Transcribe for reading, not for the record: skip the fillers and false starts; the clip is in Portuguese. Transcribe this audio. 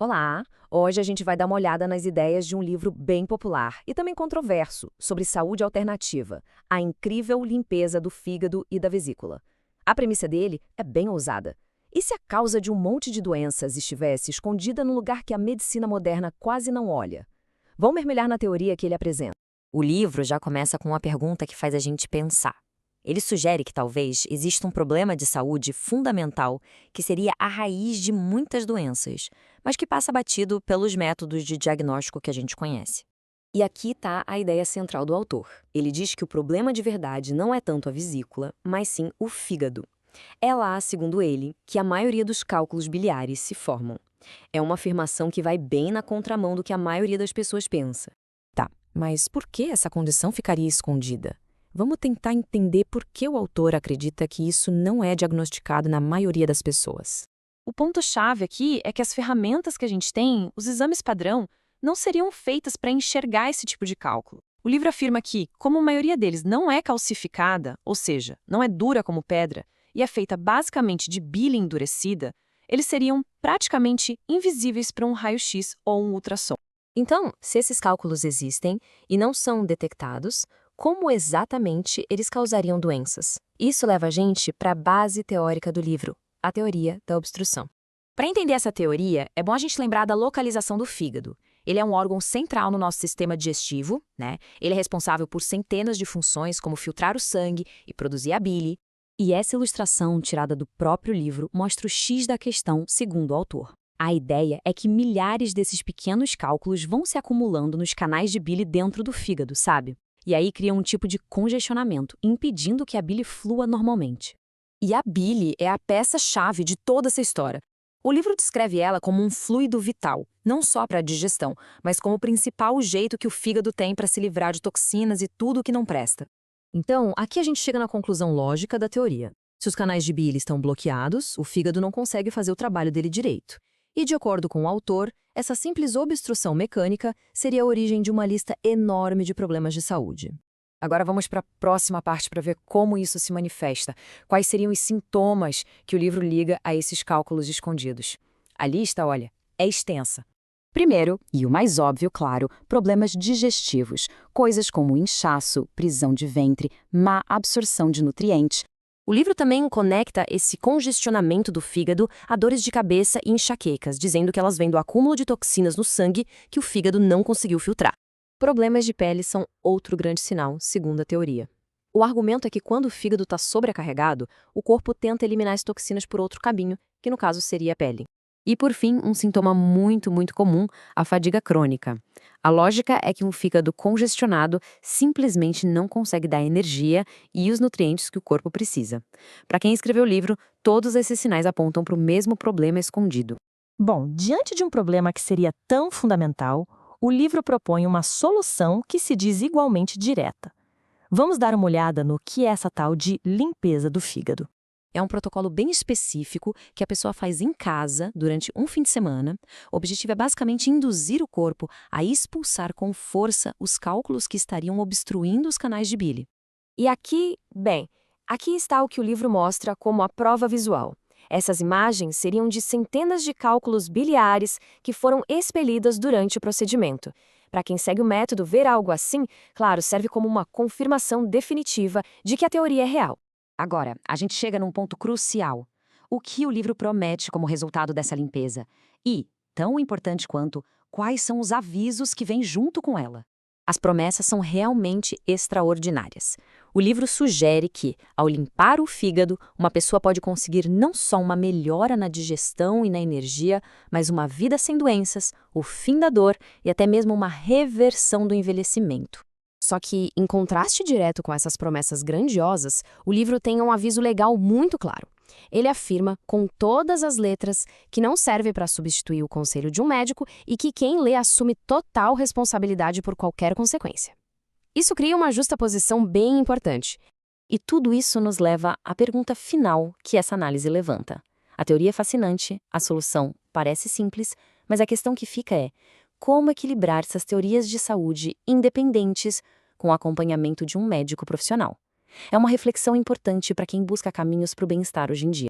Olá! Hoje a gente vai dar uma olhada nas ideias de um livro bem popular e também controverso sobre saúde alternativa, A Incrível Limpeza do Fígado e da Vesícula. A premissa dele é bem ousada. E se a causa de um monte de doenças estivesse escondida num lugar que a medicina moderna quase não olha? Vamos mergulhar na teoria que ele apresenta. O livro já começa com uma pergunta que faz a gente pensar. Ele sugere que talvez exista um problema de saúde fundamental que seria a raiz de muitas doenças, mas que passa batido pelos métodos de diagnóstico que a gente conhece. E aqui está a ideia central do autor. Ele diz que o problema de verdade não é tanto a vesícula, mas sim o fígado. É lá, segundo ele, que a maioria dos cálculos biliares se formam. É uma afirmação que vai bem na contramão do que a maioria das pessoas pensa. Tá, mas por que essa condição ficaria escondida? Vamos tentar entender por que o autor acredita que isso não é diagnosticado na maioria das pessoas. O ponto-chave aqui é que as ferramentas que a gente tem, os exames padrão, não seriam feitas para enxergar esse tipo de cálculo. O livro afirma que, como a maioria deles não é calcificada, ou seja, não é dura como pedra, e é feita basicamente de bile endurecida, eles seriam praticamente invisíveis para um raio-x ou um ultrassom. Então, se esses cálculos existem e não são detectados, como exatamente eles causariam doenças? Isso leva a gente para a base teórica do livro, a teoria da obstrução. Para entender essa teoria, é bom a gente lembrar da localização do fígado. Ele é um órgão central no nosso sistema digestivo, né? Ele é responsável por centenas de funções, como filtrar o sangue e produzir a bile. E essa ilustração, tirada do próprio livro, mostra o X da questão, segundo o autor. A ideia é que milhares desses pequenos cálculos vão se acumulando nos canais de bile dentro do fígado, sabe? E aí cria um tipo de congestionamento, impedindo que a bile flua normalmente. E a bile é a peça-chave de toda essa história. O livro descreve ela como um fluido vital, não só para a digestão, mas como o principal jeito que o fígado tem para se livrar de toxinas e tudo o que não presta. Então, aqui a gente chega na conclusão lógica da teoria. Se os canais de bile estão bloqueados, o fígado não consegue fazer o trabalho dele direito. E, de acordo com o autor, essa simples obstrução mecânica seria a origem de uma lista enorme de problemas de saúde. Agora vamos para a próxima parte para ver como isso se manifesta, quais seriam os sintomas que o livro liga a esses cálculos escondidos. A lista, olha, é extensa. Primeiro, e o mais óbvio, claro, problemas digestivos, coisas como inchaço, prisão de ventre, má absorção de nutrientes. O livro também conecta esse congestionamento do fígado a dores de cabeça e enxaquecas, dizendo que elas vêm do acúmulo de toxinas no sangue que o fígado não conseguiu filtrar. Problemas de pele são outro grande sinal, segundo a teoria. O argumento é que quando o fígado está sobrecarregado, o corpo tenta eliminar as toxinas por outro caminho, que no caso seria a pele. E por fim, um sintoma muito comum, a fadiga crônica. A lógica é que um fígado congestionado simplesmente não consegue dar a energia e os nutrientes que o corpo precisa. Para quem escreveu o livro, todos esses sinais apontam para o mesmo problema escondido. Bom, diante de um problema que seria tão fundamental, o livro propõe uma solução que se diz igualmente direta. Vamos dar uma olhada no que é essa tal de limpeza do fígado. É um protocolo bem específico que a pessoa faz em casa durante um fim de semana. O objetivo é basicamente induzir o corpo a expulsar com força os cálculos que estariam obstruindo os canais de bile. E aqui está o que o livro mostra como a prova visual. Essas imagens seriam de centenas de cálculos biliares que foram expelidas durante o procedimento. Para quem segue o método, ver algo assim, claro, serve como uma confirmação definitiva de que a teoria é real. Agora, a gente chega num ponto crucial. O que o livro promete como resultado dessa limpeza? E, tão importante quanto, quais são os avisos que vêm junto com ela? As promessas são realmente extraordinárias. O livro sugere que, ao limpar o fígado, uma pessoa pode conseguir não só uma melhora na digestão e na energia, mas uma vida sem doenças, o fim da dor e até mesmo uma reversão do envelhecimento. Só que, em contraste direto com essas promessas grandiosas, o livro tem um aviso legal muito claro. Ele afirma, com todas as letras, que não serve para substituir o conselho de um médico e que quem lê assume total responsabilidade por qualquer consequência. Isso cria uma justaposição bem importante. E tudo isso nos leva à pergunta final que essa análise levanta. A teoria é fascinante, a solução parece simples, mas a questão que fica é: como equilibrar essas teorias de saúde independentes com o acompanhamento de um médico profissional? É uma reflexão importante para quem busca caminhos para o bem-estar hoje em dia.